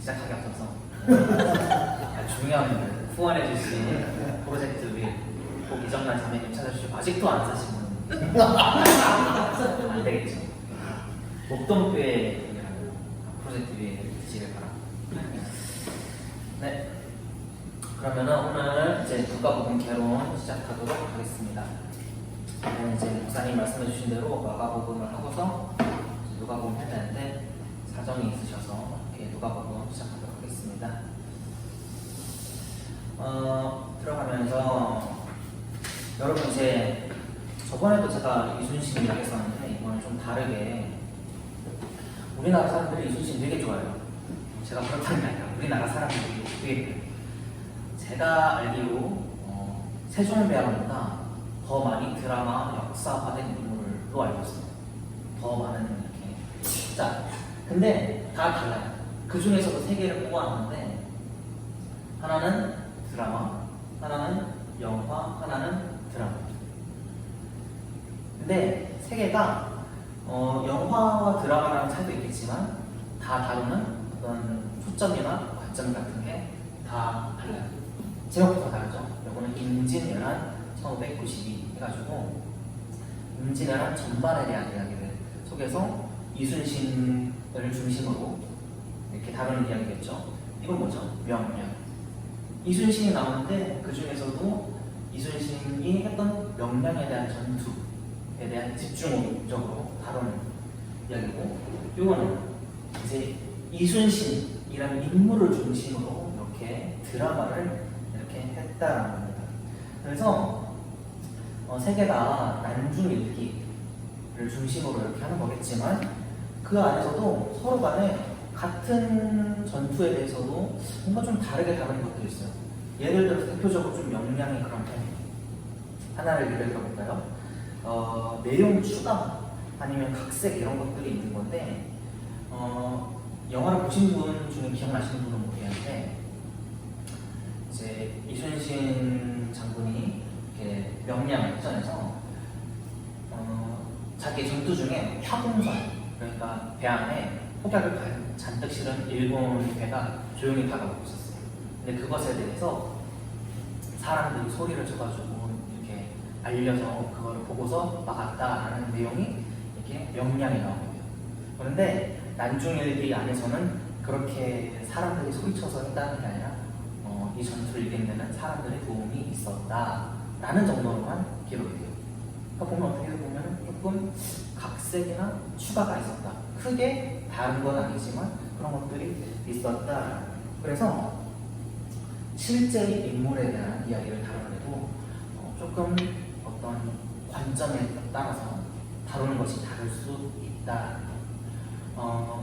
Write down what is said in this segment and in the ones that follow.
시작하기 앞서서 중요한 후원해주신 프로젝트 위에 꼭 이정란 자매님 찾아주시고 아직도 안 사신 분 안 되겠죠. 목동교회라는 프로젝트 위에 드시길 바랍니다. 네, 그러면은 오늘 이제 누가복음 개론 시작하도록 하겠습니다. 이제 목사님 말씀해주신 대로 마가복음을 하고서 누가복음 해야 되는데 사정이 있으셔서 이렇게 누가복음 시작하도록 하겠습니다. 들어가면서 여러분 이제 저번에도 제가 이순신 이야기 했었는데 이번엔 좀 다르게 우리나라 사람들이 이순신 되게 좋아해요. 제가 그렇다는 게 아니라 우리나라 사람들이 되게 제가 알기로 세종대왕보다 더 많이 드라마 역사화된 인물로 알고 있어요. 더 많은 이렇게. 자, 근데 다 달라요. 그 중에서도 세 개를 뽑아놨는데 하나는 드라마, 하나는 영화, 하나는 드라마. 근데 세 개가 영화와 드라마라는 차이도 있겠지만 다 다루는 어떤 초점이나 관점 같은 게 다 달라요. 제목부터 다르죠. 이거는 임진왜란 1592 해가지고 임진왜란 전반에 대한 이야기를 속에서 이순신을 중심으로 이렇게 다루는 이야기겠죠. 이건 뭐죠? 명량. 이순신이 나오는데 그 중에서도 이순신이 했던 명량에 대한 전투에 대한 집중적으로 다루는 이야기고, 이거는 이제 이순신이라는 인물을 중심으로 이렇게 드라마를 이렇게 했다라는 겁니다. 그래서 세 개가 난중일기를 중심으로 이렇게 하는 거겠지만 그 안에서도 서로 간에 같은 전투에 대해서도 뭔가 좀 다르게 다루는 것들이 있어요. 예를 들어서 대표적으로 좀 명량의 그런 편이에요. 하나를 예를 들어볼까요? 내용 추가 아니면 각색 이런 것들이 있는 건데 영화를 보신 분 중에 기억나시는 분은 모르겠는데 이제 이순신 장군이 이렇게 명량전에서 자기 전투 중에 화공선, 그러니까 배 안에 폭약을 잔뜩 실은 일본 배가 조용히 다가오고 있었어요. 근데 그것에 대해서 사람들이 소리를 쳐가지고 이렇게 알려서 그걸 보고서 막았다라는 내용이 이렇게 명량에 나옵니다. 그런데 난중일기 안에서는 그렇게 사람들이 소리쳐서 했다는 게 아니라 이 전투를 이기는 데는 사람들의 도움이 있었다라는 정도로만 기록이 돼요. 그러니까 보면 어떻게 보면 조금 각색이나 추가가 있었다. 크게 다른 건 아니지만 그런 것들이 있었다. 그래서 실제 인물에 대한 이야기를 다루는데도 조금 어떤 관점에 따라서 다루는 것이 다를 수 있다.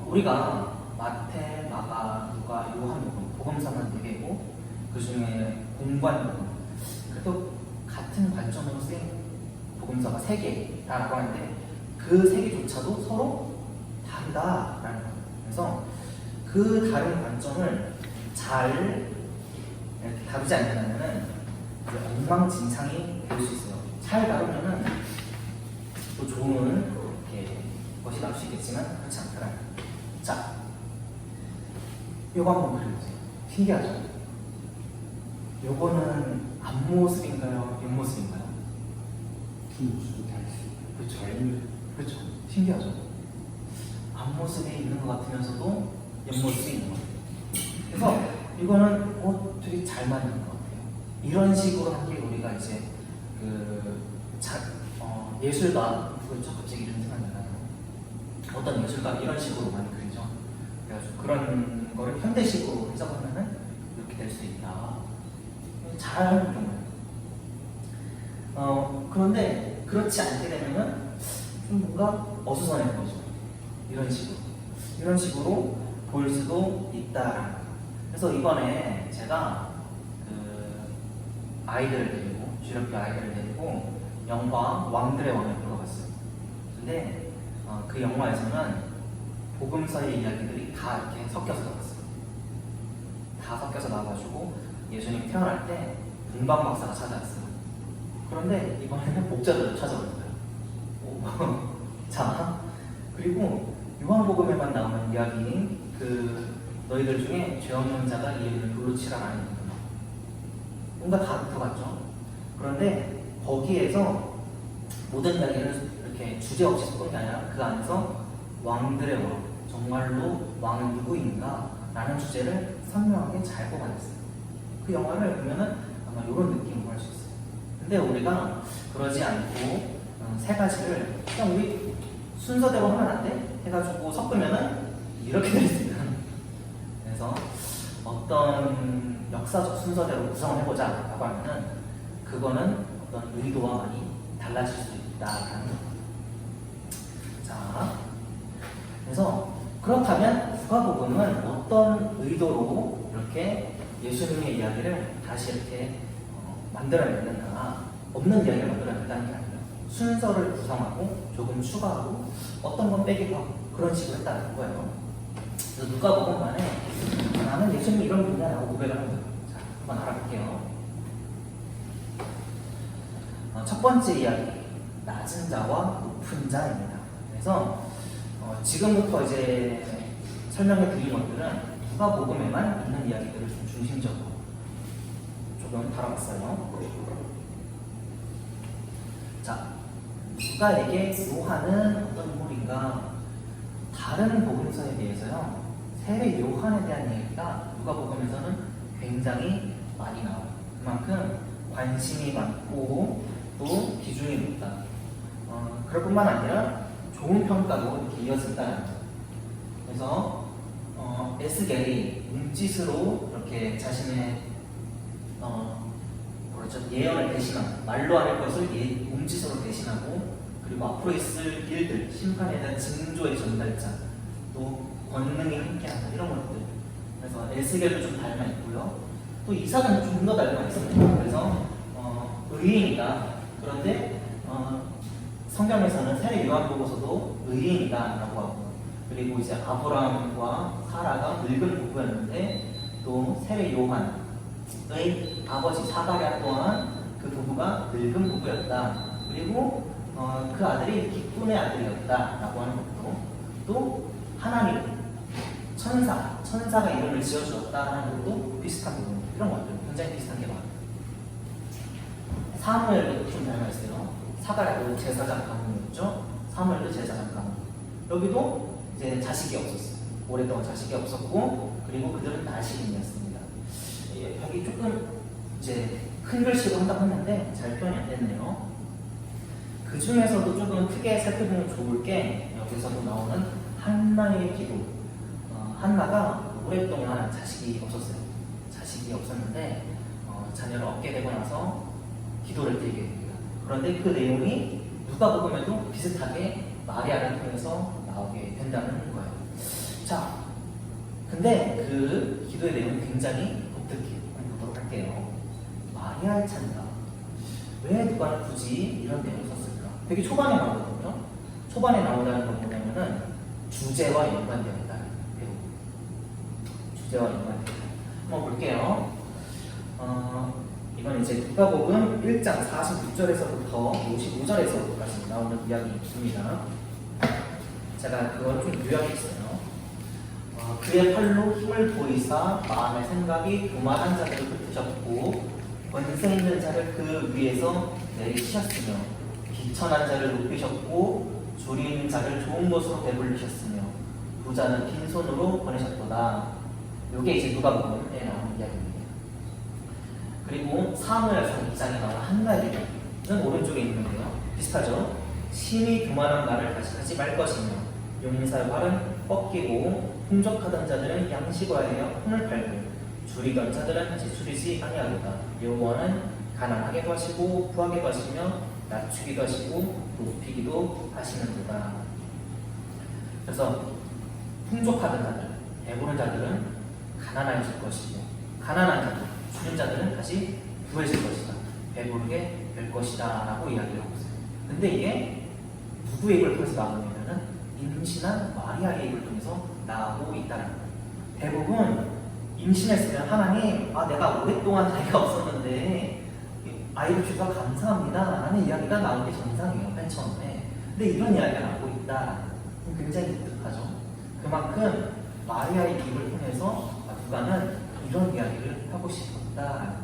우리가 마태, 마가, 누가, 요한복음, 복음서는 4개고 그 중에 공관복음, 그래도 같은 관점으로 쓰인 복음서가 3개라고 하는데 그 3개조차도 서로 다르다라는 거예요. 그래서 그 다른 관점을 잘 이렇게 다루지 않는다면은 엉망진창이 될 수 있어요. 잘 다루면은 또 좋은 이렇게 것이 나올 수 있겠지만 그렇지 않더라고요. 자, 요거 한번 그려보세요. 신기하죠? 요거는 앞모습인가요? 옆모습인가요? 두 모습이 다 있어요. 그렇죠. 그렇죠. 신기하죠? 앞모습이 있는 것 같으면서도 옆모습이 있는 것 같아요. 그래서 이거는 되게 잘 맞는 것 같아요. 이런 식으로 한 게 우리가 이제 예술가, 그렇죠? 갑자기 이런 생각이 나요. 어떤 예술가 이런 식으로 많이 그리죠. 그래가지고 그런 거를 현대식으로 해석하면은 이렇게 될 수 있다. 잘하는 경우예요. 그런데 그렇지 않게 되면은 좀 뭔가 어수선해진 거죠. 이런 식으로 보일 수도 있다. 그래서 이번에 제가 아이들을 데리고, 주력교 아이들을 데리고 영화 왕들의 왕을 보러 갔어요. 근데 그 영화에서는 복음서의 이야기들이 다 이렇게 섞여서 나왔어요. 다 섞여서 나와가지고 예수님이 태어날 때 bun방박사가 찾아왔어요. 그런데 이번에는 목자들을 찾아왔어요. 자, 그리고 요한복음에만 나오는 이야기인 그 너희들 중에 죄 없는 자가 이 이름을 돌로 치라 아니구나. 뭔가 다 들어갔죠. 그런데 거기에서 모든 이야기를 이렇게 주제 없이 섞은 게 아니라 그 안에서 왕들의 왕, 정말로 왕은 누구인가? 라는 주제를 선명하게 잘 뽑아냈어요. 그 영화를 보면은 아마 이런 느낌을 할 수 있어요. 근데 우리가 그러지 않고 세 가지를 그냥 우리 순서대로 하면 안 돼? 해가지고 섞으면은 이렇게 될 수 있는. 그래서 어떤 역사적 순서대로 구성을 해보자 라고 하면은 그거는 어떤 의도와 많이 달라질 수 있다라는 거. 자, 그래서 그렇다면 누가복음은 어떤 의도로 이렇게 예수님의 이야기를 다시 이렇게 만들어냈는가? 없는 이야기를 만들어냈다는 게 아니라 순서를 구성하고 조금 추가하고 어떤 건 빼기도 하고 그런 식으로 했다는 거예요. 그래서 누가복음만에 나는 예수님이 이런 분야라고 고백을 합니다. 자, 한번 알아볼게요. 첫 번째 이야기, 낮은 자와 높은 자입니다. 그래서 지금부터 이제 설명해 드릴 것들은 누가복음에만 있는 이야기들을 좀 중심적으로 조금 다뤄봤어요. 자, 누가에게 요한은 어떤 인물인가? 다른 복음서에 비해서요, 세례 요한에 대한 이야기가 누가복음에서는 굉장히 많이 나와요. 그만큼 관심이 많고 또 기준이 높다. 그럴 뿐만 아니라 좋은 평가도 이렇게 이어진다는 거죠. 그래서 에스겔이 몸짓으로 이렇게 자신의 예언을 대신하고 말로 할 것을 몸짓으로 대신하고 그리고 앞으로 있을 일들, 심판에 대한 징조의 전달자, 또 권능이 함께한다 이런 것들. 그래서 에스겔도 좀 닮아 있고요. 또 이삭은 좀 더 닮아 있습니다. 그래서 의인이다. 그런데 성경에서는 세례 요한 보고서도 의인이다라고 하고, 그리고 이제 아브라함과 사라가 늙은 부부였는데 또 세례 요한의 아버지 사가랴 또한 그 부부가 늙은 부부였다. 그리고 그 아들이 기쁨의 아들이었다라고 하는 것도, 또 하나님 천사가 이름을 지어주었다라는 것도 비슷한 부분, 이런 것들 굉장히 비슷한 게 많아요. 사무엘도 좀 닮아있어요. 사가랴도 제사장 가문이었죠. 사무엘도 제사장 가문. 여기도 이제 자식이 없었어요. 오랫동안 자식이 없었고, 그리고 그들은 나시인이었습니다. 여기 조금 이제 큰 글씨로 한다고 했는데 잘 표현이 안 됐네요. 그 중에서도 조금 크게 살펴보면 좋을 게 여기서도 나오는 한나의 기도. 한나가 오랫동안 자식이 없었어요. 자식이 없었는데 자녀를 얻게 되고 나서 기도를 드리게 됩니다. 그런데 그 내용이 누가복음에도 비슷하게 마리아를 통해서 나오게 된다는 거예요. 자, 근데 그 기도의 내용이 굉장히 독특해요. 한번 보도록 할게요. 마리아의 찬가. 왜 누가 굳이 이런 내용을 썼을까? 되게 초반에 나오거든요. 초반에 나오다는 건 뭐냐면은 주제와 연관되어 있다. 주제와 연관되어 있다. 한번 볼게요. 이건 이제 누가복음 1장 46절에서부터 55절에서까지 나오는 이야기입니다. 제가 그걸 좀 요약했어요. 그의 팔로 힘을 보이사 마음의 생각이 교만한 자들을 흩으셨고 권세 있는 자를 그 위에서 내리치셨으며 비천한 자를 높이셨고 줄인 자를 좋은 것으로 배불리셨으며 부자는 빈손으로 보내셨도다. 이게 이제 누가복음에 나오는 이야기입니다. 그리고 사무엘서 2장에 나오는 한나의 기도는 오른쪽에 있는데요. 비슷하죠? 심히 교만한 말을 다시 하지 말 것이며 용사의 활은 꺾이고 풍족하던 자들은 양식을 하여 혼을 팔고 줄이던 자들은 다시 줄이지 아니하리다. 여호와는 가난하게도 하시고 부하게도 하시며 낮추기도 하시고 높이기도 하시는도다. 그래서 풍족하던 자들, 배부른 자들은 가난해질 것이고 가난한 자들, 줄인 자들은 다시 부해질 것이다. 배부르게 될 것이다 라고 이야기를 하고 있어요. 근데 이게 누구의 입을 통해서 나오냐면은 임신한 마리아의 입을 통해서 나오고 있다는 거예요. 대부분 임신했으면 하나님, 내가 오랫동안 아이가 없었는데 아이를 주셔서 감사합니다 라는 이야기가 나오는 게 정상이에요. 맨 처음에. 근데 이런 이야기가 나오고 있다. 굉장히 독특하죠. 그만큼 마리아의 입을 통해서 누가는 이런 이야기를 하고 싶었다.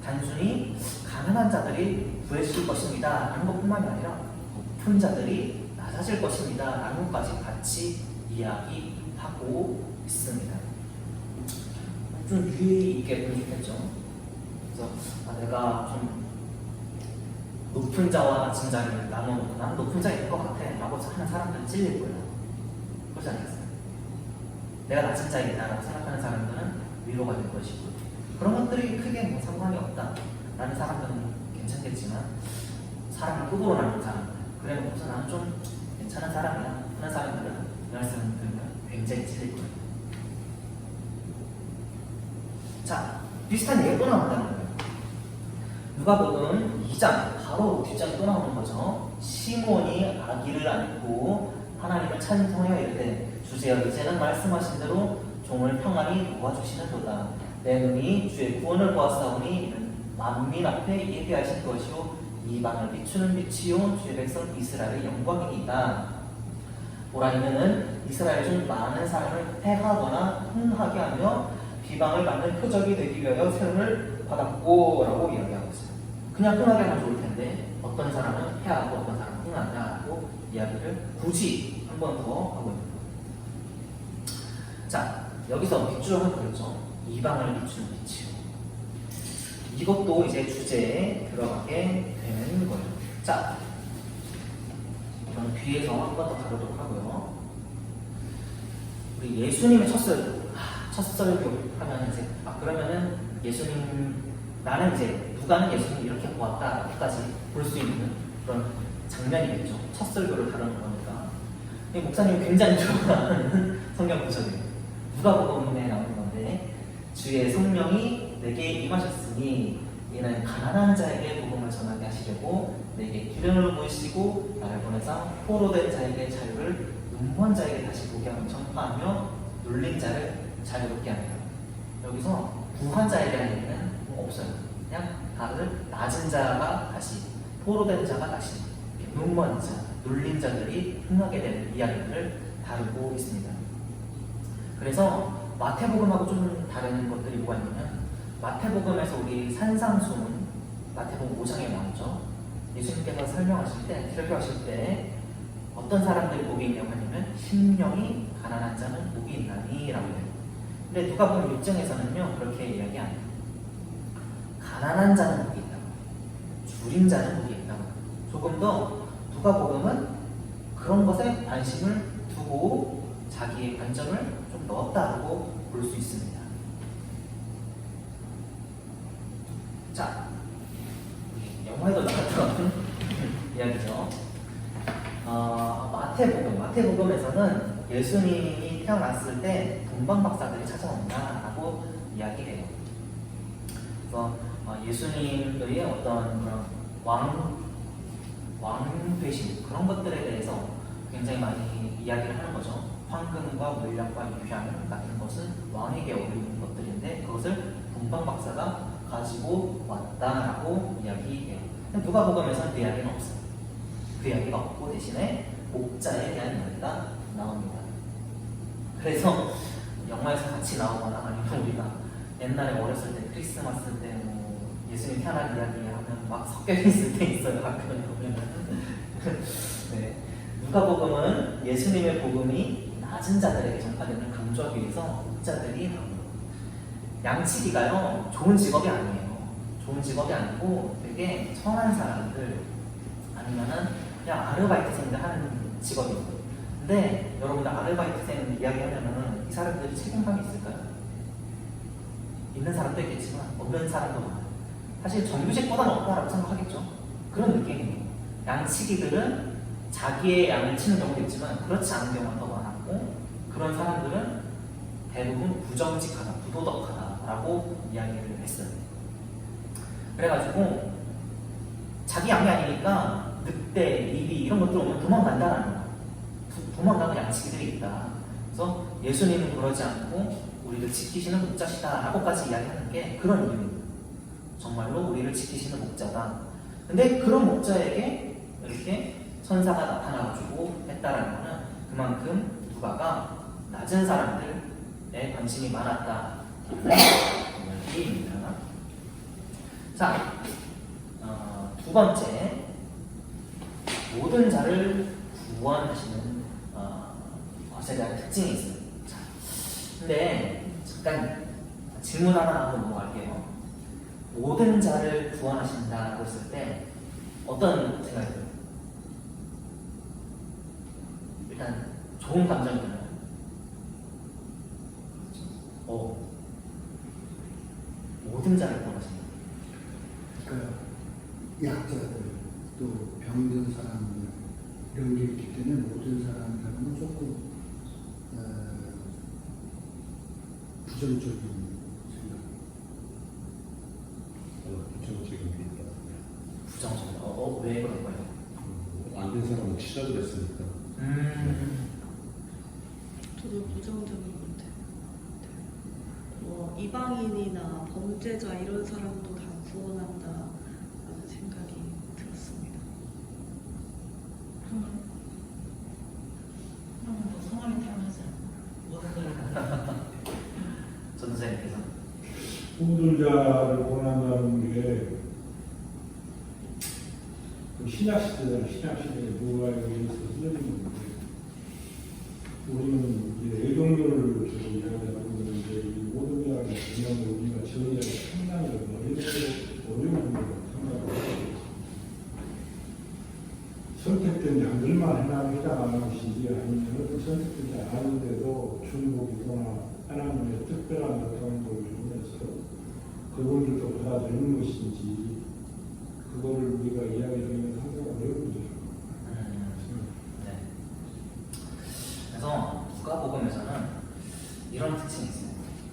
단순히 가난한 자들이 부해질 것입니다 라는 것뿐만이 아니라 높은 자들이 낮아질 것입니다 라는 것까지 같이 이야기하고 있습니다. 좀 유의 있게 분석했죠. 그래서 내가 좀 높은 자와 낮은 자를 나눠놓고 나는 높은 자일 것 같아 라고 하는 사람들은 찔릴 거예요. 그렇지 않겠어요? 내가 낮은 자이다 라고 생각하는 사람들은 위로가 될 것이고, 그런 것들이 크게 뭐 상관이 없다 라는 사람들은 괜찮겠지만, 사람을 급으로 나누는 사람들, 그래 놓고서 나는 좀 괜찮은 사람이야 하는 사람들은 이 말씀을 들으면 굉장히 찔릴 거예요. 자, 비슷한 예가 또 나온다는 거예요. 누가복음 2장, 바로 뒷장이 또 나오는 거죠. 시몬이 아기를 안고 하나님을 찬송하여 이르되 주제여 이제는 말씀하신 대로 종을 평안히 도와주시는도다. 내 눈이 주의 구원을 보았사오니 이는 만민 앞에 예비하신 것이요 이방을 비추는 빛이요 주의 백성 이스라엘의 영광이니이다. 보라 이는 이스라엘 중 많은 사람을 패하거나 흥하게 하며 비방을 받는 표적이 되기 위하여 세움을 받았고 라고 이야기하고 있어요. 그냥 흥하게 하면 좋을 텐데 어떤 사람은 패하고 어떤 사람은 흥하냐고 이야기를 굳이 한 번 더 하고 있는 거예요. 자, 여기서 빗줄을 그렸죠. 이방을 비추는 빛이요. 이것도 이제 주제에 들어가게 되는 거예요. 자, 이건 뒤에서 한 번 더 다루도록 하고요. 우리 예수님의 첫 설교 하면 이제 그러면은 예수님, 나는 이제 누가는 예수님 이렇게 보았다까지 볼 수 있는 그런 장면이겠죠. 첫 설교를 다루는 거니까. 목사님이 굉장히 좋아하는 성경 구절이에요. 누가복음에 나오는 건데, 주의 성령이 내게 임하셨으니 이는 가난한 자에게 복음을 전하게 하시려고 내게 기름을 부으시고 나를 보내사 포로된 자에게 자유를, 눈먼 자에게 다시 보게 하며 전파하며 눌린 자를 자유롭게 하며. 여기서 부한 자에 대한 얘기는 없어요. 그냥 다들 낮은 자가 다시, 포로된 자가 다시, 눈먼 자, 눌린 자들이 흥하게 되는 이야기를 다루고 있습니다. 그래서 마태복음하고 좀 다른 것들이 뭐가 있냐면, 마태복음에서 우리 산상수훈, 마태복음 5장에 나오죠. 예수님께서 설교하실 때 어떤 사람들이 복이 있냐고 하냐면 심령이 가난한 자는 복이 있나니 라고 해요. 근데 누가복음 6장에서는요 그렇게 이야기 안 해요. 가난한 자는 복이 있다고, 줄인 자는 복이 있다고. 조금 더 누가복음은 그런 것에 관심을 두고 자기의 관점을 좀 넣었다고 볼 수 있습니다. 자, 영화에도 나왔던 이야기죠. 마태복음에서는 예수님이 태어났을 때 동방박사들이 찾아온다라고 이야기해요. 그래서 예수님의 어떤 그런 왕 되신 그런 것들에 대해서 굉장히 많이 이야기를 하는 거죠. 황금과 물량과 유향 같은 것은 왕에게 어울리는 것들인데 그것을 동방박사가 가지고 왔다라고 이야기해요. 누가복음에서는 그 이야기는 없어요. 그 이야기가 없고 대신에 목자에 대한 이야기가 나옵니다. 그래서 영화에서 같이 나오거나 아니면 우리가 옛날에 어렸을 때 크리스마스 때 뭐 예수님 태어난 이야기 하면 막 섞여 있을 때 있어요. 가끔 보면. 네. 누가복음은 예수님의 복음이 낮은 자들에게 전파되는 강조하기 위해서 목자들이 나옵니다. 양치기가요 좋은 직업이 아니에요. 좋은 직업이 아니고 되게 천한 사람들 아니면은 그냥 아르바이트생들 하는 직업이에요. 근데 여러분들 아르바이트생 이야기하면은 이 사람들이 책임감이 있을까요? 있는 사람도 있겠지만 없는 사람도 많아요. 사실 정규직보다는 없다라고 생각하겠죠. 그런 느낌이에요. 양치기들은 자기의 양을 치는 경우도 있지만 그렇지 않은 경우가 더 많았고, 그런 사람들은 대부분 부정직하다, 부도덕하다라고 이야기를 했어요. 그래가지고 자기 양이 아니니까 늑대, 이비 이런 것들 오면 도망간다라는 거예요. 도망가는 양치기들이 있다. 그래서 예수님은 그러지 않고 우리를 지키시는 목자시다 라고까지 이야기하는 게 그런 이유예요. 정말로 우리를 지키시는 목자다. 근데 그런 목자에게 이렇게 천사가 나타나가지고 했다라는 거는 그만큼 누가가 낮은 사람들, 관심이 많았다. 이야기입니다. 자, 두 번째, 모든 자를 구원하시는 것에 대한 특징이 있어요. 자, 근데 잠깐 질문 하나 하고 넘어갈게요. 모든 자를 구원하신다고 했을 때 어떤 생각이 들어요? 일단 좋은 감정이 드나요? 모든 자를 구원하신다. 그러니까 약자들 또 병든 사람들 이런 게 있기 때문에 모든 사람들은 조금 부정적인 생각. 부정적인 게 있다. 부정적이다. 왜 그런 거예요? 안 된 사람은 치자도 됐으니까. 저도 부정적인 것 같아요. 뭐 이방인이나 범죄자 이런 사람도 다 구원한다라는 생각이 들었습니다. 그러면 뭐 성함이 태어나지 않아? 전도사님께서 모든 자를 구원한다는 게 신약 시대잖아요. 신약 시대에 누가 여기서 쓰는 건데 우리는 이제 애동료를 주로 이야기하고 있는데 이 모든 자를 그냥 우리가 정의하기 상당히 어려운 문제라고 생각을 해요. 선택된 양들만 해당하는 것인지 아니면 선택되지 않은데도 중복이거나 하나님의 특별한 어떤 걸 통해서 그분들도 받아들이는 것인지 그거를 우리가 이야기하기는 항상 어려운 문제죠. 네. 그래서 누가복음에서는 이런 특징이 있어요.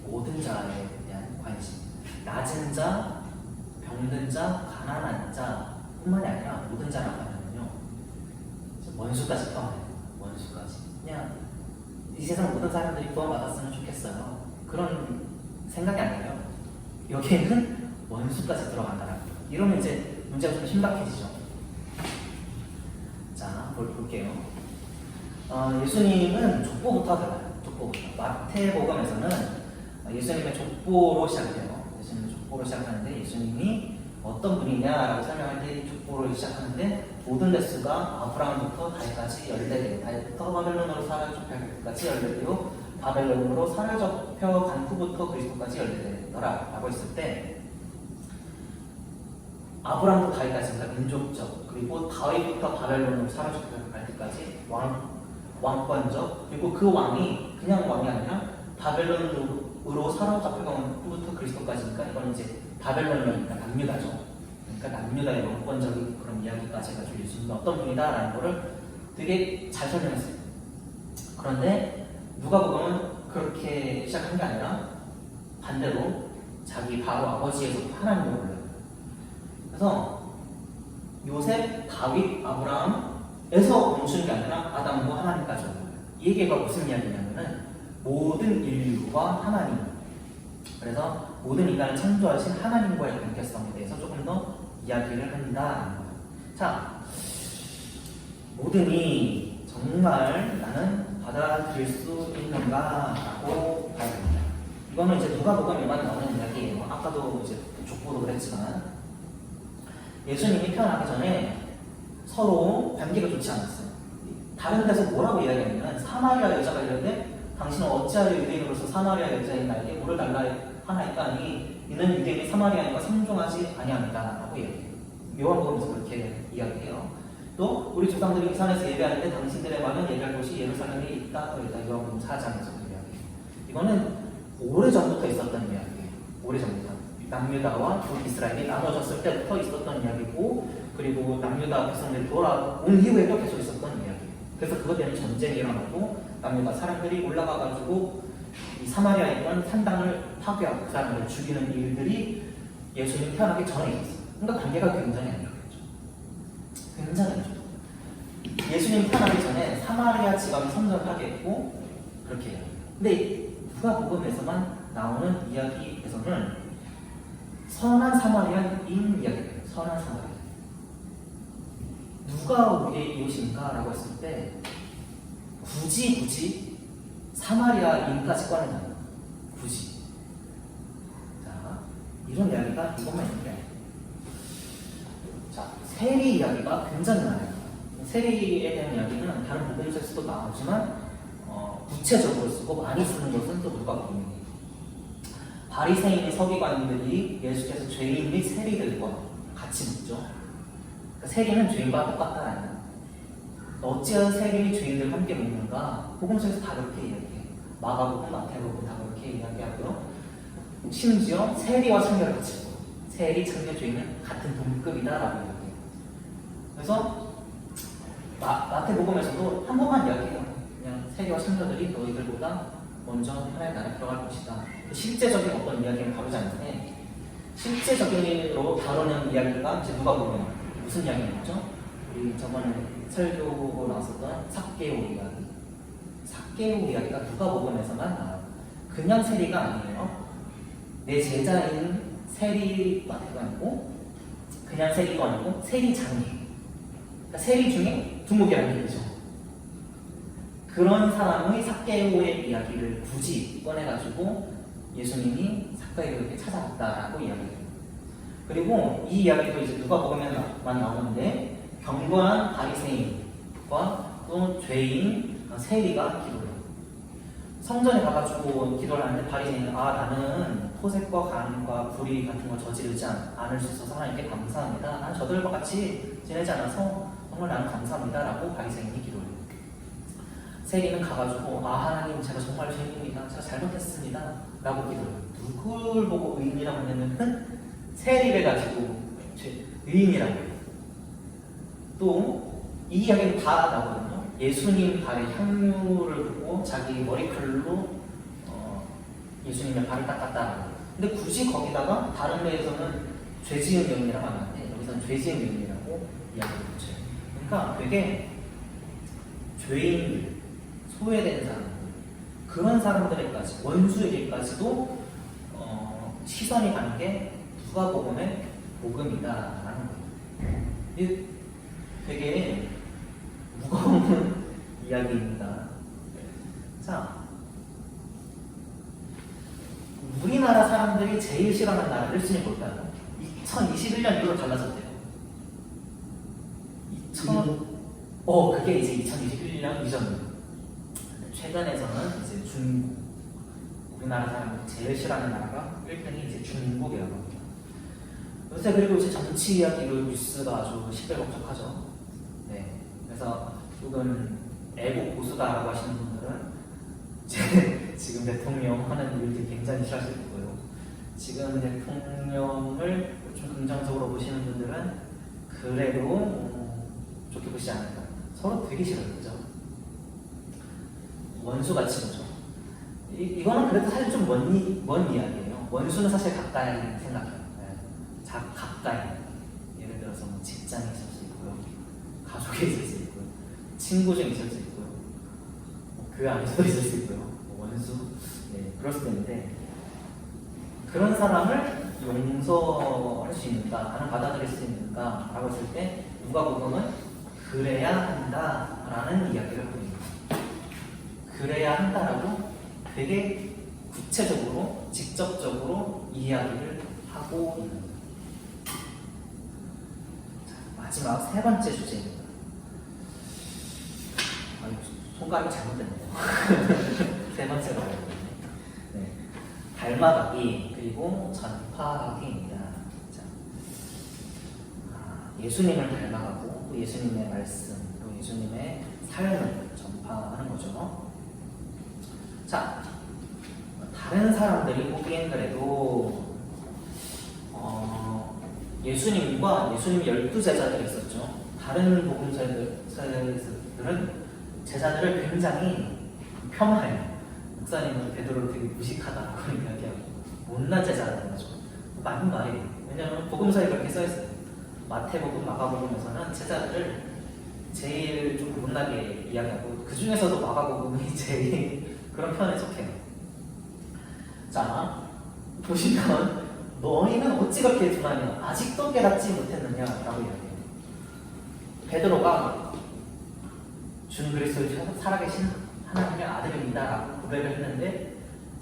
모든 자에 대한 관심. 낮은 자, 병든 자, 가난한 자뿐만이 아니라 모든 자라고 하면요, 원수까지 포함해요. 원수까지. 그냥 이 세상 모든 사람들이 구원받았으면 좋겠어요. 그런 생각이 아니에요. 여기에는 원수까지 들어간다는 거예요. 이러면 이제 문제가 좀 심각해지죠. 자, 볼게요. 예수님은 족보부터 들어가요. 족보부터. 마태복음에서는 예수님의 족보로 시작해요. 예수님의 족보로 시작하는데 예수님이 어떤 분이냐라고 설명할 때 족보를 시작하는데 모든 대수가 아브라함부터 다윗까지 14개, 다윗부터 바벨론으로 사로잡혀까지 14개로 바벨론으로 사로잡혀간 후부터 그리스도까지 14개더라 라고 했을 때 아브라함부터 다윗까지 그러니까 민족적, 그리고 다윗부터 바벨론으로 사로잡혀갈 때까지 왕권적, 그리고 그 왕이 그냥 왕이 아니라 바벨론으로 사로잡혀간 후부터 그리스도까지니까 이건 이제 바벨론이니까 남유다죠. 그러니까 남유다의 왕권적인 그런 이야기까지 해가지고 예수님은 어떤 분이다라는 거를 되게 잘 설명했어요. 그런데 누가복음은 그렇게 시작한 게 아니라 반대로 자기 바로 아버지에서부터 하나님을 불러요. 그래서 요셉, 다윗, 아브라함에서 멈추는 게 아니라 아담과 하나님까지 오는 거예요. 이 얘기가 무슨 이야기냐면은 모든 인류와 하나님, 그래서 모든 인간을 창조하신 하나님과의 관계성에 대해서 조금 더 이야기를 한다는 거예요. 자, 모든이 정말 나는 받아들일 수 있는가라고 봐야 됩니다. 이거는 이제 누가복음에만 나오는 이야기예요. 아까도 이제 족보도 그랬지만 예수님이 태어나기 전에 서로 관계가 좋지 않았어요. 다른 데서 뭐라고 이야기하냐면 사마리아 여자가 이르되 당신은 어찌하여 유대인으로서 사마리아 여자인 나에게 물을 달라 하나이까 하니 이는 유대인이 사마리아인과 상종하지 아니합니다 라고 이야기해요. 요한복음에서 그렇게 이야기해요. 또 우리 조상들이 이 산에서 예배하는데 당신들의 마음은 예배할 곳이 예루살렘에 있다 또 있다. 요한복음 4장에서 이야기해요. 이거는 오래전부터 있었던 이야기예요. 오래전부터. 남유다와 북이스라엘이 나눠졌을 때부터 있었던 이야기고, 그리고 남유다 백성들이 돌아온 이후에도 계속 있었던 이야기예요. 그래서 그것 때문에 전쟁이 일어나고 남유다 사람들이 올라가가지고 이 사마리아에 있던 산당을 파괴하고 그 사람들을 죽이는 일들이 예수님 태어나기 전에 있었어요. 그러니까 관계가 굉장히 안 좋겠죠. 굉장히 안 좋죠. 예수님 태어나기 전에 사마리아 지방을 선전하겠고 그렇게 해요. 근데 누가복음에서만 나오는 이야기에서는 선한 사마리아인 이야기예요. 선한 사마리아. 누가 우리의 이웃인가? 라고 했을 때 굳이 사마리아인까지 꺼낸다. 굳이. 자, 이런 이야기가 이것만 있는 게 아니에요. 자, 세리 이야기가 굉장히 많아요. 세리에 대한 이야기는 다른 복음서에서도 나오지만 구체적으로 쓰고 많이 쓰는 것은 또 누가복음이에요. 바리새인 서기관들이 예수께서 죄인 및 세리들과 같이 묻죠. 그러니까 세리는 죄인과 똑같다는 아니에요. 어찌하여 세리 및 죄인들과 함께 묻는가? 복음서에서 다 그렇게 이야기해요. 마가복음, 마태복음 다 그렇게 이야기하고요. 심지어 세리와 창녀를 같이 보고 세리, 창녀, 죄인은 같은 동급이다라고 이야기해요. 그래서 마태복음에서도 한 번만 이야기해요. 그냥 세리와 창녀들이 너희들보다 먼저 하나님의 나라에 들어갈 것이다. 실제적인 어떤 이야기는 다루지 않는데 실제적으로 다루는 이야기가 이제 누가 보면 무슨 이야기였죠? 우리 저번에 설교로 나왔었던 삭개오 이야기. 삭개오 이야기가 누가복음에서만 나와요. 그냥 세리가 아니에요. 내 제자인 세리가 아니고 그냥 세리가 아니고 세리장이. 그러니까 세리 중에 두목이라는 얘기죠. 그런 사람의 삭개오의 이야기를 굳이 꺼내가지고 예수님이 삭개오에게 찾아갔다라고 이야기해요. 그리고 이 이야기도 이제 누가복음에만 나오는데 경건한 바리새인과 또 죄인 세리가 기도를 해요. 성전에 가가지고 기도를 하는데 바리새인은 나는 토색과 간과 불의 같은 걸 저지르지 않을 수 있어서 하나님께 감사합니다. 난 저들과 같이 지내지 않아서 정말 나는 감사합니다라고 바리새인이 기도를 해요. 세리는 가가지고 하나님 제가 정말 죄인입니다. 제가 잘못했습니다 라고 기도해요. 누굴 보고 의인이라고 하냐면 세리를 가지고 의인이라고 해요. 또 이 이야기는 다 나오거든요. 예수님 발에 향유를 부고 자기 머리칼로 예수님의 발을 닦았다라고 해요. 근데 굳이 거기다가 다른 데에서는 죄지은 여인이라고 하는데 여기서는 죄지은 여인이라고 이야기를 붙여요. 그러니까 되게 죄인들, 소외된 사람들, 그런 사람들에까지, 원수에게까지도 시선이 가는 게 누가복음의 복음이다라는 거예요. 이게 되게 무거운 이야기입니다. 자, 우리나라 사람들이 제일 싫어하는 나라를 순위 볼까요? 2021년 이후로 달라졌대요. 그게 이제 2021년 이전이에요. 최근에서는 이제 중국, 우리나라 사람들이 제일 싫어하는 나라가 1등이 이제 중국이라고 합니다. 요새 그리고 이제 정치 이야기로 뉴스가 아주 시끌벅적하죠. 네, 그래서 조금 애국 보수다라고 하시는 분들은 지금 대통령 하는 일들이 굉장히 싫어하실 거고요. 지금 대통령을 좀 긍정적으로 보시는 분들은 그래도 좋게 보시지 않을까. 서로 되게 싫어요, 그죠? 원수같이 보죠. 이거는 그래도 사실 좀 먼 이야기예요. 원수는 사실 가까이 생각해요. 네. 가까이. 예를 들어서 뭐 직장에 있을 수 있고요, 가족에 있을 수 있고요, 친구 중에 있을 수 있고요, 교회 안에서도 있을 수 있고요. 원수, 네, 그럴 수도 있는데 그런 사람을 용서할 수 있는가, 나는 받아들일 수 있는가라고 했을 때 누가복음은 그래야 한다라는 이야기를 하고 있습니다. 그래야 한다라고 되게 구체적으로, 직접적으로 이야기를 하고 있는 거예요. 마지막 세 번째 주제입니다. 손가락이 잘못됐네요. 세 번째로 알고 있네. 닮아가기 그리고 전파하기입니다. 예수님을 닮아가고 또 예수님의 말씀, 또 예수님의 삶을 전파하는 거죠. 자, 다른 사람들이 보기엔 그래도 예수님과 예수님 12제자들이 있었죠. 다른 복음서들은 제자들을 굉장히 폄하해요. 목사님은 베드로를 되게 무식하다고 이야기하고 못난 제자라는 거죠. 맞는 말이에요. 왜냐하면 복음서에 그렇게 써있어요. 마태복음, 마가복음에서는 제자들을 제일 좀 못나게 이야기하고 그 중에서도 마가복음이 제일 그런 편에 속해요. 자, 보시면 너희는 어찌 그렇게 둔하냐, 아직도 깨닫지 못했느냐라고 이야기해요. 베드로가 준 그리스도의 살아계신 하나님의 아들입니다라고 고백을 했는데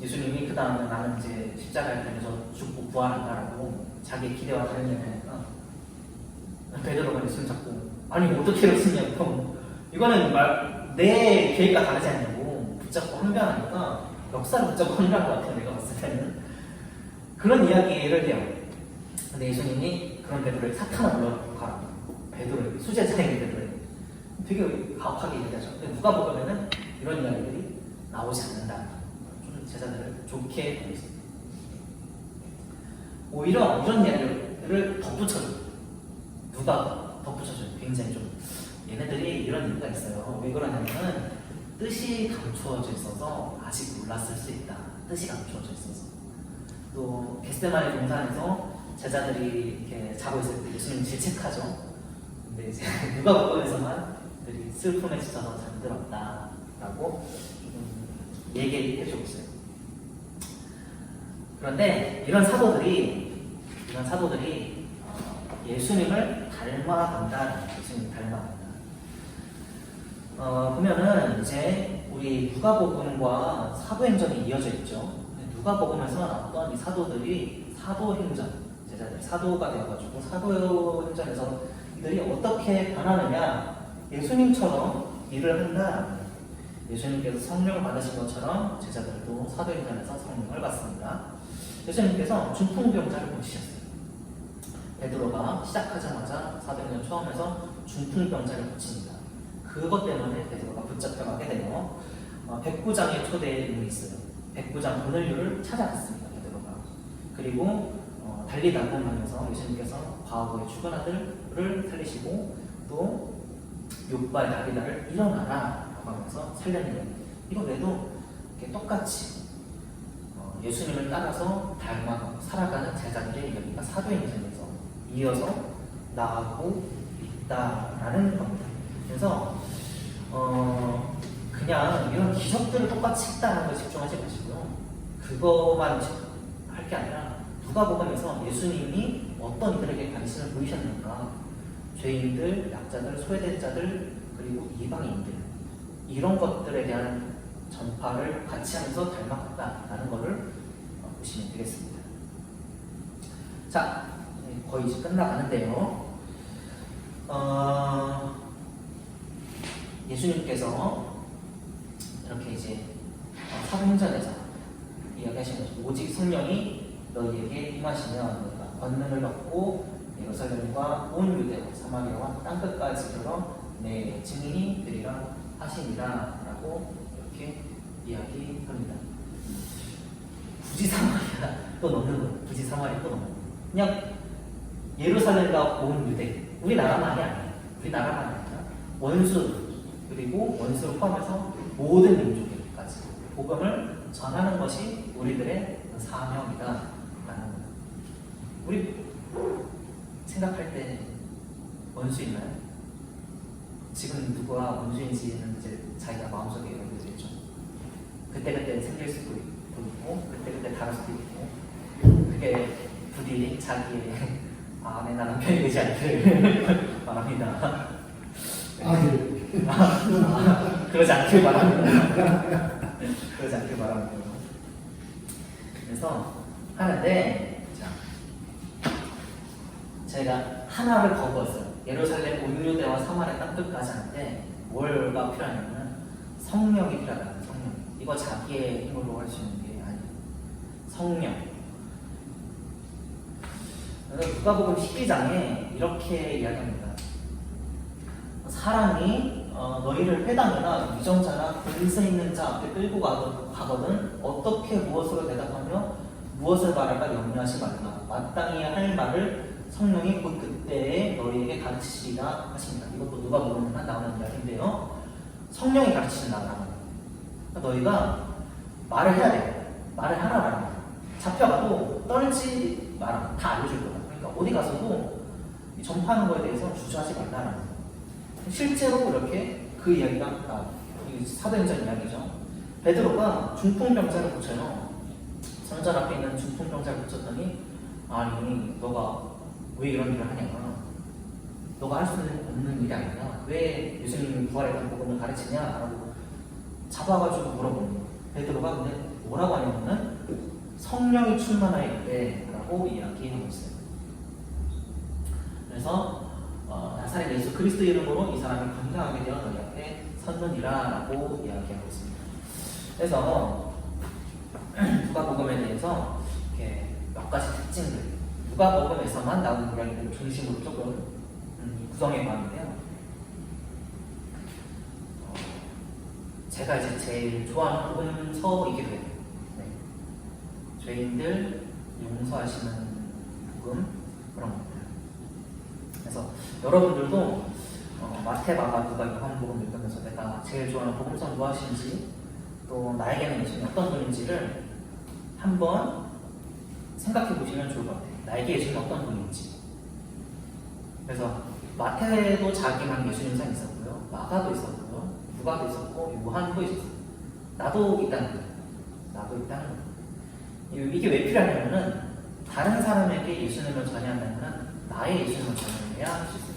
예수님이 그 다음에 나는 이제 십자가에 달려서 죽고 부활한다라고 자기의 기대와 다른 얘기하니까 베드로가 예수님 잡고 아니 어떻게 이럴 수 있냐고 이거는 내 계획과 다르지 않냐고 붙잡고 항변하니까 역사를 붙잡고 항변한 것 같아요. 내가 봤을 때는 그런 이야기를 해요. 근데 예수님이 그런 베드로에게 사탄아 물러가라. 베드로에게 수제자에게 베드로에게 되게 가혹하게 얘기하죠. 근데 누가 보면은 이런 이야기들이 나오지 않는다. 좀 제자들을 좋게 보고 있습니다. 오히려 이런 이야기를 덧붙여줘요. 누가 덧붙여줘요. 굉장히 좀 얘네들이 이런 이유가 있어요. 왜 그러냐면은 뜻이 감추어져 있어서 아직 몰랐을 수 있다. 뜻이 감추어져 있어서 또 겟세마네 동산에서 제자들이 이렇게 자고 있을 때 예수님 질책하죠. 근데 이제 누가복음에서만 들이 슬픔에 지쳐서 잠들었다라고 얘기를 해주고 있어요. 그런데 이런 사도들이 예수님을 닮아간다. 예수님을 닮아간다. 보면은 이제 우리 누가복음과 사도행전이 이어져 있죠. 누가복음에서 나왔던 이 사도들이 사도행전 제자들 사도가 되어가지고 사도행전에서 이들이 어떻게 변하느냐 예수님처럼 일을 한다. 예수님께서 성령을 받으신 것처럼 제자들도 사도행전에서 성령을 받습니다. 예수님께서 중풍병자를 고치셨어요. 베드로가 시작하자마자 사도행전 처음에서 중풍병자를 고칩니다. 그것 때문에 베드로가 붙잡혀가게 돼요. 백부장의 초대에 의미 있어요. 백부장 고넬료를 찾아갔습니다. 베드로가. 그리고 달리다보면서 예수님께서 과거의 죽은 아들을 살리시고 또 욥바의 다비다를 일어나라 라고 하면서 살렸는데 이거 외에도 이렇게 똑같이 예수님을 따라서 닮아가고 살아가는 제자들의 이야기가 사도행전에서 이어서 나가고 있다라는 겁니다. 그래서 그냥 이런 기적들을 똑같이 했다는 것에 집중하지 마시고요. 그거만 할 게 아니라 누가복음에서 예수님이 어떤 이들에게 관심을 보이셨는가, 죄인들, 약자들, 소외된 자들, 그리고 이방인들 이런 것들에 대한 전파를 같이 하면서 닮아갔다라는 것을 보시면 되겠습니다. 자, 거의 이제 끝나가는데요. 예수님께서 이렇게 이제 사도행전에서 이야기하신 거죠. 오직 성령이 너희에게 임하시면 너희가 권능을 얻고 예루살렘과 온 유대와 사마리아와 땅끝까지 이르러 내 증인이 되리라 하시니라 라고 이렇게 이야기합니다. 굳이 사마리아 또 넣는 거예요. 굳이 사마리아 또 넣는 거예요. 그냥 예루살렘과 온 유대 우리나라만이 아니에요. 우리나라만 아니라 원수 그리고 원수를 포함해서 모든 민족에게까지 복음을 전하는 것이 우리들의 사명이다라는 거예요. 우리 생각할 때 원수 있나요? 지금 누구와 원수인지는 이제 자기가 마음속에 여겨져 있죠. 그때그때 생길 수도 있고 그때그때 다를 수도 있고 그게 부디 자기의 아내나 남편이 되지 않기를 바랍니다. 그러지 않길 바랍니다. 그러지 않길 바랍니다. 그래서 하는데 제가 하나를 거부했어요. 예루살렘 온 유대와 사마리아 땅끝까지 하는데 뭐가 필요하냐면 성령이 필요하다는 성령. 이거 자기의 힘으로 할 수 있는 게 아니에요. 성령. 그래서 누가복음 12장에 이렇게 이야기합니다. 사람이 너희를 회당이나 위정자나 권세 있는 자 앞에 끌고 가거든 어떻게 무엇으로 대답하며 무엇을 말할까 염려하지 말라. 마땅히 할 말을 성령이 곧 그때에 너희에게 가르치시리라 하십니다. 이것도 누가복음에 나오는 이야기인데요. 성령이 가르치신다는 거예요. 그러니까 너희가 말을 해야 돼요. 말을 하라라는 거예요. 잡혀가도 떨지 마라. 다 알려줄 거야. 그러니까 어디 가서도 전파하는 거에 대해서 주저하지 말라라는 거예요. 실제로 이렇게 그 이야기가 나와요. 사도행전 이야기죠. 베드로가 중풍병자를 고쳐요. 성전 앞에 있는 중풍병자를 고쳤더니 아니 너가 왜 이런 일을 하냐, 너가 할 수 없는 일이 아니냐, 왜 예수님이 부활에 대한 복음을 가르치냐 라고 잡아가지고 물어보는 거예요. 베드로가 근데 뭐라고 하냐면은 성령이 충만할 때라고 이야기하고 있어요. 그래서 나사렛 예수 그리스도 이름으로 이 사람이 건강하게 되어 너희 앞에 섰느니라라고 이야기하고 있습니다. 그래서 누가복음에 대해서 이렇게 몇 가지 특징들, 누가복음에서만 나오는 이야기들을 중심으로 조금 구성해 봤는데요. 제가 이제 제일 좋아하는 복음서이기도 해요. 네. 죄인들 용서하시는 복음 그런 것들. 그래서 여러분들도 마태, 마가, 누가, 요한복음 읽으면서 내가 제일 좋아하는 복음서 무엇인지 또 나에게는 예수님이 어떤 분인지를 한번 생각해 보시면 좋을 것 같아요. 나에게 예수님이 어떤 분인지. 그래서 마태도 자기만 예수님상 있었고요. 마가도 있었고요. 누가도 있었고 요한도 있었어요. 나도 있다는 거예요. 나도 있다는 거예요. 이게 왜 필요하냐면은 다른 사람에게 예수님을 전하려면 나의 예수님을 전해야 할 수 있어요.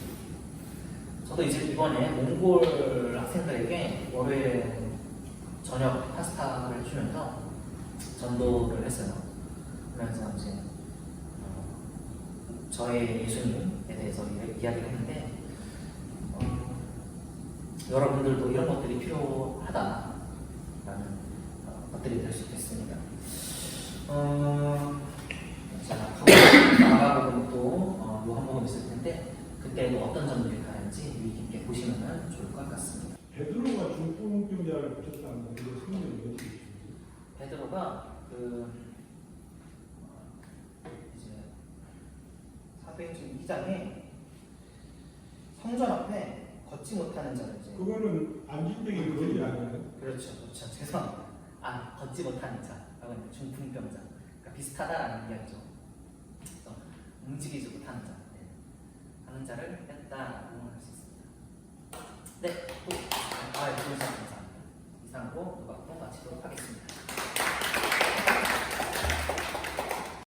저도 이제 이번에 몽골 학생들에게 월요일에 저녁 파스타를 해주면서 전도를 했어요. 그러면서 이제 저의 예수님에 대해서 이야기를 했는데 여러분들도 이런 것들이 필요하다라는 것들이 될 수 있겠습니다. 자, 나가보면 또 요한복음 있을 텐데 그때도 어떤 점들이 다른지 유의 깊게 보시면 좋을 것 같습니다. 베드로가 중풍병자를 고쳤다는 건데 성경이 어떻게 있습니까? 베드로가 이제 사도행전 2장에 성전 앞에 걷지 못하는 자를 이제 그거는 안진병이 거지 아니에요? 그렇죠. 죄송합니다. 걷지 못하는 자라고 하는 중풍병자. 그러니까 비슷하다라는 이야기죠. 그래서 움직이지 못하는 자, 하는 자를 뺐다라고 할 수 있습니다. 네, 또 좋은 시간 감사합니다. 이상으로 누가 또 마치도록.